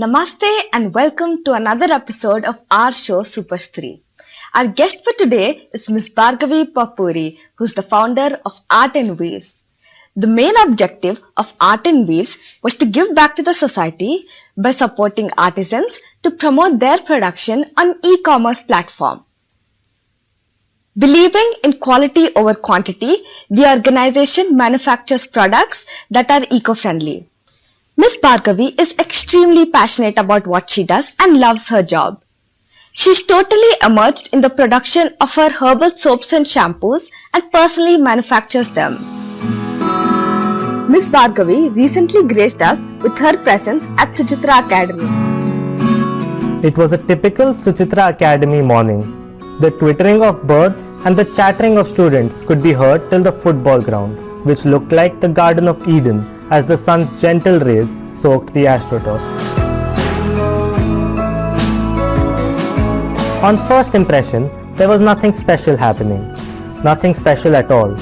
Namaste and welcome to another episode of our show Super Stree. Our guest for today is Miss Bhargavi Pappuri, who's the founder of ArtNweaves. The main objective of ArtNweaves was to give back to the society by supporting artisans to promote their production on e-commerce platform. Believing in quality over quantity, the organization manufactures products that are eco-friendly. Miss Bhargavi is extremely passionate about what she does and loves her job. She's totally immersed in the production of her herbal soaps and shampoos and personally manufactures them. Miss Bhargavi recently graced us with her presence at Suchitra Academy. It was a typical Suchitra Academy morning. The twittering of birds and the chattering of students could be heard till the football ground, which looked like the Garden of Eden as the sun's gentle rays soaked the astroturf. On first impression, there was nothing special happening. Nothing special at all.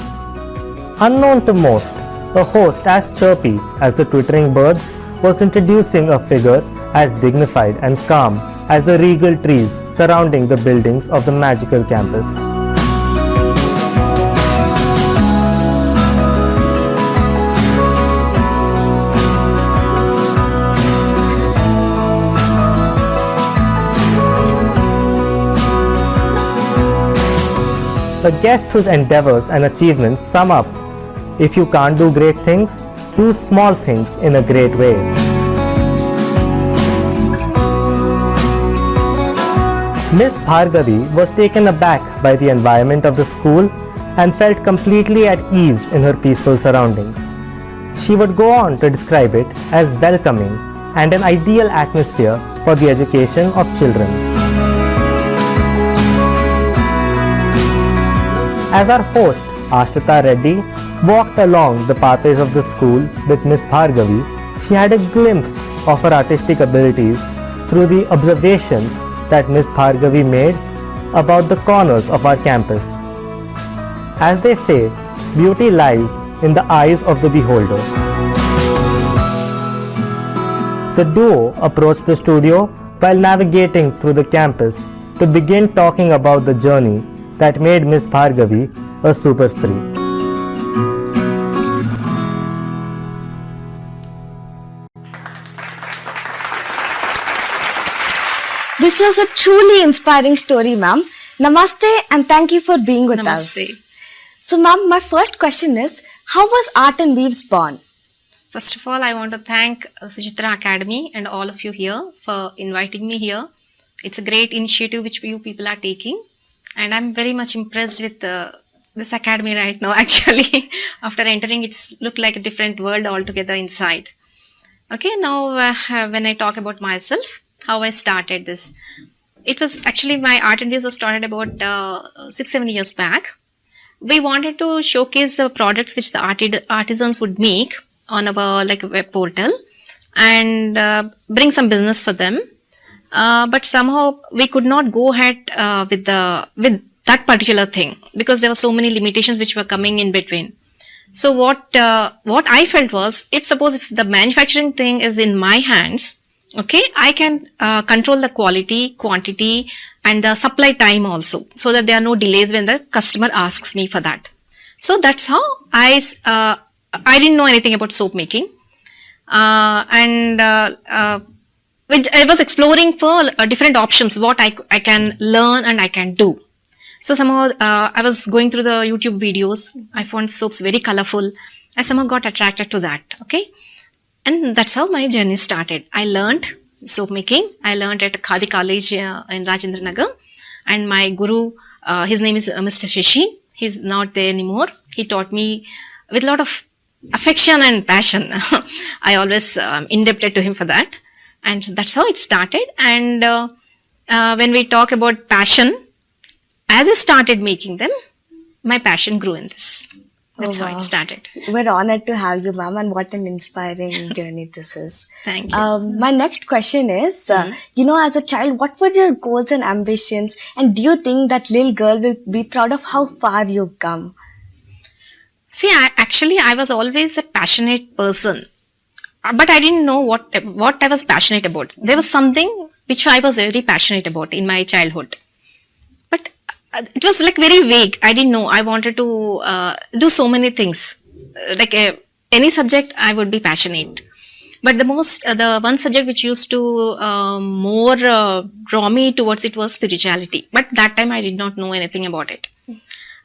Unknown to most, a host as chirpy as the twittering birds was introducing a figure as dignified and calm as the regal trees surrounding the buildings of the magical campus. A guest whose endeavors and achievements sum up, if you can't do great things, do small things in a great way. Miss Bhargavi was taken aback by the environment of the school and felt completely at ease in her peaceful surroundings. She would go on to describe it as welcoming and an ideal atmosphere for the education of children. As our host, Ashtita Reddy, walked along the pathways of the school with Miss Bhargavi, she had a glimpse of her artistic abilities through the observations that Miss Bhargavi made about the corners of our campus. As they say, beauty lies in the eyes of the beholder. The duo approached the studio while navigating through the campus to begin talking about the journey that made Miss Bhargavi a Super Stree. This was a truly inspiring story, ma'am. Namaste and thank you for being with us. So, ma'am, my first question is, how was ArtNweaves born? First of all, I want to thank Suchitra Academy and all of you here for inviting me here. It's a great initiative which you people are taking. And I'm very much impressed with this academy right now, actually. After entering, it looked like a different world altogether inside. Okay, now when I talk about myself, how I started this. It was actually, my ArtNweaves was started about 6-7 years back. We wanted to showcase the products which the artisans would make on our web portal and bring some business for them. But somehow we could not go ahead with that particular thing because there were so many limitations which were coming in between. So what I felt was, if the manufacturing thing is in my hands, okay, I can control the quality, quantity, and the supply time also, so that there are no delays when the customer asks me for that. So that's how I didn't know anything about soap making, which I was exploring for different options, what I can learn and I can do. So somehow I was going through the YouTube videos. I found soaps very colorful. I somehow got attracted to that. Okay. And that's how my journey started. I learned soap making. I learned at Khadi College in Rajendra Nagar. And my guru, his name is Mr. Shashi. He's not there anymore. He taught me with a lot of affection and passion. I always indebted to him for that. And that's how it started. And when we talk about passion, as I started making them, my passion grew in this. That's how it started. We're honored to have you, ma'am, and what an inspiring journey this is. Thank you. My next question is, as a child, what were your goals and ambitions? And do you think that little girl will be proud of how far you've come? See, I was always a passionate person. but I didn't know what I was passionate about. There was something which I was very passionate about in my childhood, but it was like very vague. I didn't know. I wanted to do so many things. Like any subject, I would be passionate. But the one subject which used to more draw me towards it was spirituality. But that time I did not know anything about it.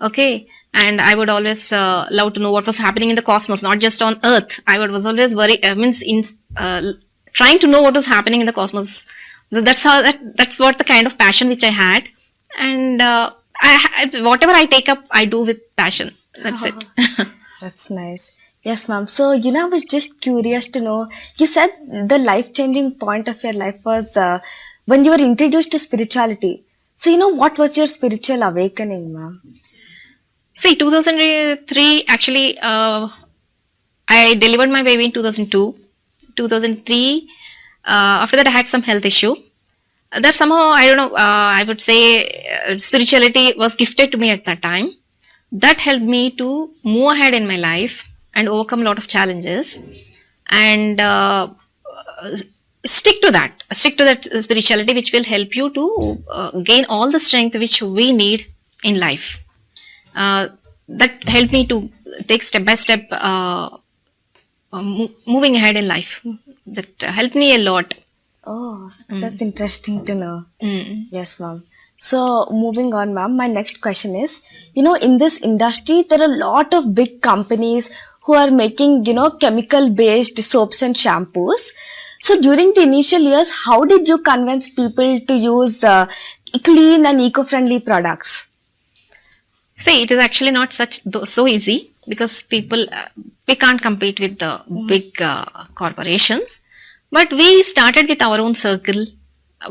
Okay. And I would always love to know what was happening in the cosmos, not just on Earth. Was always trying to know what was happening in the cosmos. So that's what the kind of passion which I had. And whatever I take up, I do with passion. That's it. That's nice. Yes, ma'am. So, I was just curious to know, you said the life-changing point of your life was when you were introduced to spirituality. So, what was your spiritual awakening, ma'am? See, 2003, actually, I delivered my baby in 2002. 2003, after that I had some health issue. That somehow, I don't know, I would say spirituality was gifted to me at that time. That helped me to move ahead in my life and overcome a lot of challenges and stick to that spirituality, which will help you to gain all the strength which we need in life. That helped me to take step by step moving ahead in life. That helped me a lot. Oh, that's interesting to know. Yes, ma'am. So, moving on, ma'am, my next question is, in this industry, there are a lot of big companies who are making, chemical-based soaps and shampoos. So, during the initial years, how did you convince people to use clean and eco-friendly products? See, it is actually not so easy because people, we can't compete with the big corporations. But we started with our own circle.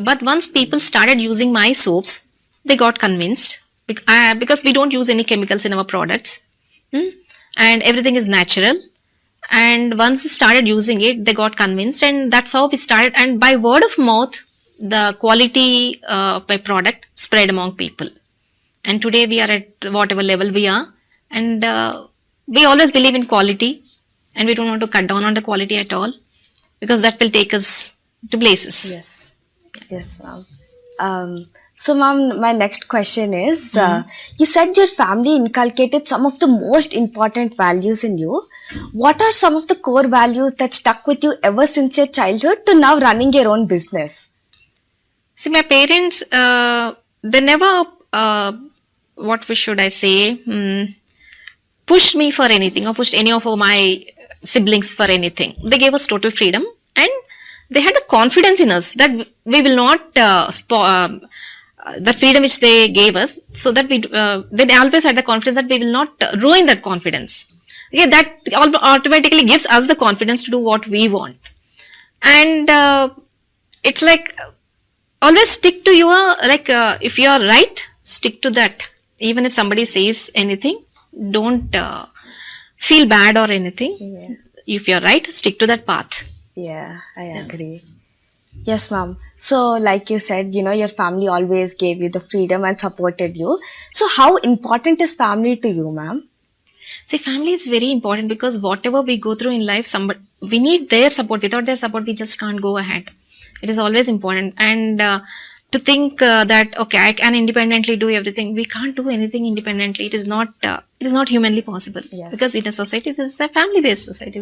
But once people started using my soaps, they got convinced because we don't use any chemicals in our products and everything is natural. And once they started using it, they got convinced, and that's how we started. And by word of mouth, the quality of my product spread among people. And today we are at whatever level we are, and we always believe in quality, and we don't want to cut down on the quality at all because that will take us to places. Yes, ma'am. So, ma'am, my next question is, you said your family inculcated some of the most important values in you. What are some of the core values that stuck with you ever since your childhood to now running your own business? See, my parents, they never, pushed me for anything or pushed any of my siblings for anything. They gave us total freedom, and they had the confidence in us that we will not the freedom which they gave us, so that they always had the confidence that we will not ruin that confidence. Okay, that automatically gives us the confidence to do what we want. And it's like always stick to your, if you are right, stick to that. Even if somebody says anything, don't feel bad or anything. If you're right, stick to that path. Yeah, I agree. Yes, ma'am. So, like you said, your family always gave you the freedom and supported you. So, how important is family to you, ma'am? See, family is very important because whatever we go through in life, we need their support. Without their support, we just can't go ahead. It is always important. And to think that, okay, I can independently do everything. We can't do anything independently. It is not humanly possible. Yes. Because in a society, this is a family-based society.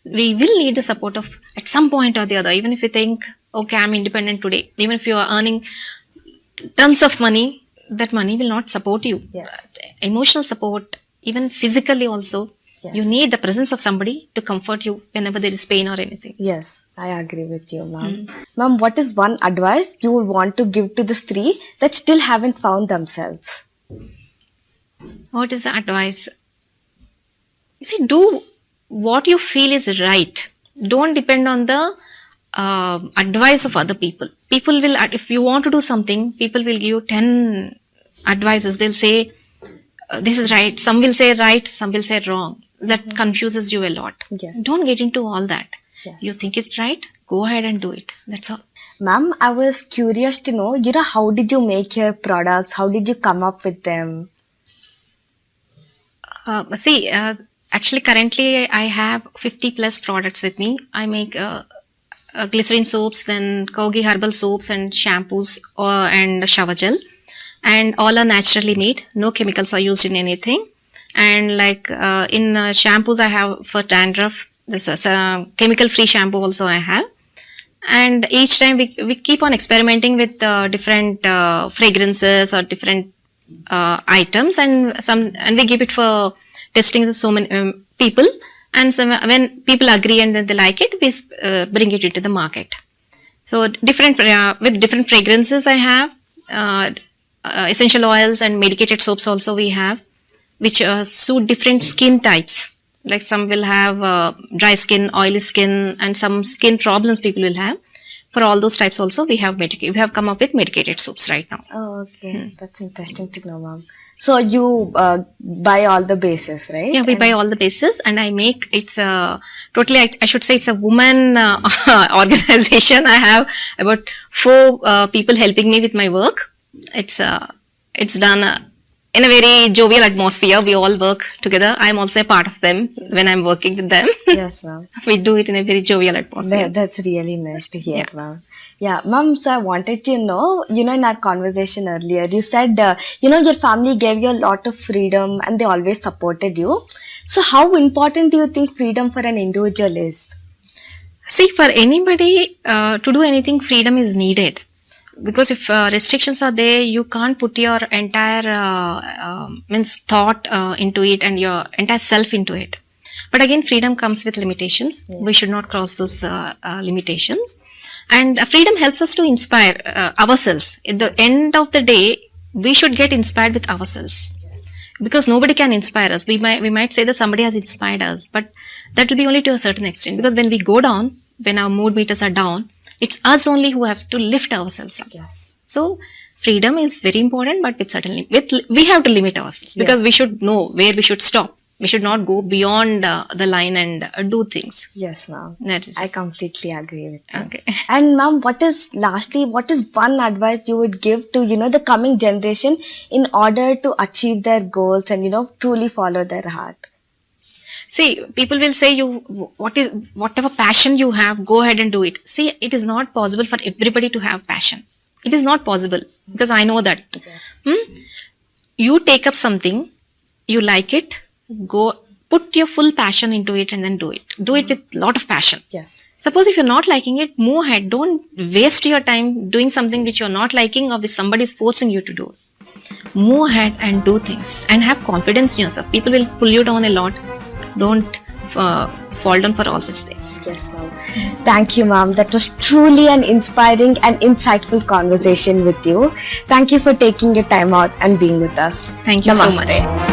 We will need the support of at some point or the other. Even if you think, okay, I'm independent today. Even if you are earning tons of money, that money will not support you. Yes. Emotional support, even physically also. Yes. You need the presence of somebody to comfort you whenever there is pain or anything. Yes, I agree with you, ma'am. Ma'am, what is one advice you would want to give to the Stree that still haven't found themselves? What is the advice? You see, do what you feel is right. Don't depend on the advice of other people. People will, if you want to do something, people will give you 10 advices. They'll say, this is right. Some will say right, some will say wrong. That confuses you a lot. Yes. Don't get into all that. Yes. You think it's right, go ahead and do it. That's all. Ma'am, I was curious to know, how did you make your products? How did you come up with them? Actually, currently I have 50 plus products with me. I make glycerin soaps, then Kogi herbal soaps and shampoos and shower gel. And all are naturally made. No chemicals are used in anything. And like in shampoos I have for dandruff. This is a chemical free shampoo also I have. And each time we keep on experimenting with different fragrances or different items, and we give it for testing to so many people, and so when people agree and then they like it, we bring it into the market. So different with different fragrances I have, essential oils and medicated soaps also we have, which suit different skin types. Like some will have dry skin, oily skin, and some skin problems people will have. For all those types also we have come up with medicated soaps right now. Oh, okay. That's interesting to know, ma'am. So you buy all the bases, right? Yeah, we buy all the bases, and I make, it's totally, I should say it's a woman organization. I have about 4 people helping me with my work. It's done in a very jovial atmosphere. We all work together. I'm also a part of them when I'm working with them. Yes, ma'am. We do it in a very jovial atmosphere. That's really nice to hear, ma'am. Yeah, ma'am, so I wanted to know, in our conversation earlier, you said, your family gave you a lot of freedom and they always supported you. So how important do you think freedom for an individual is? See, for anybody to do anything, freedom is needed. Because if restrictions are there, you can't put your entire thought into it and your entire self into it. But again, freedom comes with limitations. Yeah. We should not cross those limitations. And freedom helps us to inspire ourselves. At the end of the day, we should get inspired with ourselves. Yes. Because nobody can inspire us. We might say that somebody has inspired us, but that will be only to a certain extent. Because when we go down, when our mood meters are down, it's us only who have to lift ourselves up. Yes. So freedom is very important, but we have to limit ourselves, because we should know where we should stop. We should not go beyond the line and do things. Yes, ma'am. That is I completely agree with you. Okay. And ma'am, what is one advice you would give to, the coming generation in order to achieve their goals and, truly follow their heart? See, people will say whatever passion you have, go ahead and do it. See, it is not possible for everybody to have passion. It is not possible, because I know that. Yes. You take up something, you like it, go put your full passion into it and then do it. Do it with a lot of passion. Yes. Suppose if you're not liking it, move ahead. Don't waste your time doing something which you're not liking or which somebody is forcing you to do. Move ahead and do things and have confidence in yourself. People will pull you down a lot. Don't fall down for all such things. Yes, ma'am. Thank you, ma'am. That was truly an inspiring and insightful conversation with you. Thank you for taking your time out and being with us. Thank you Namaste. so much.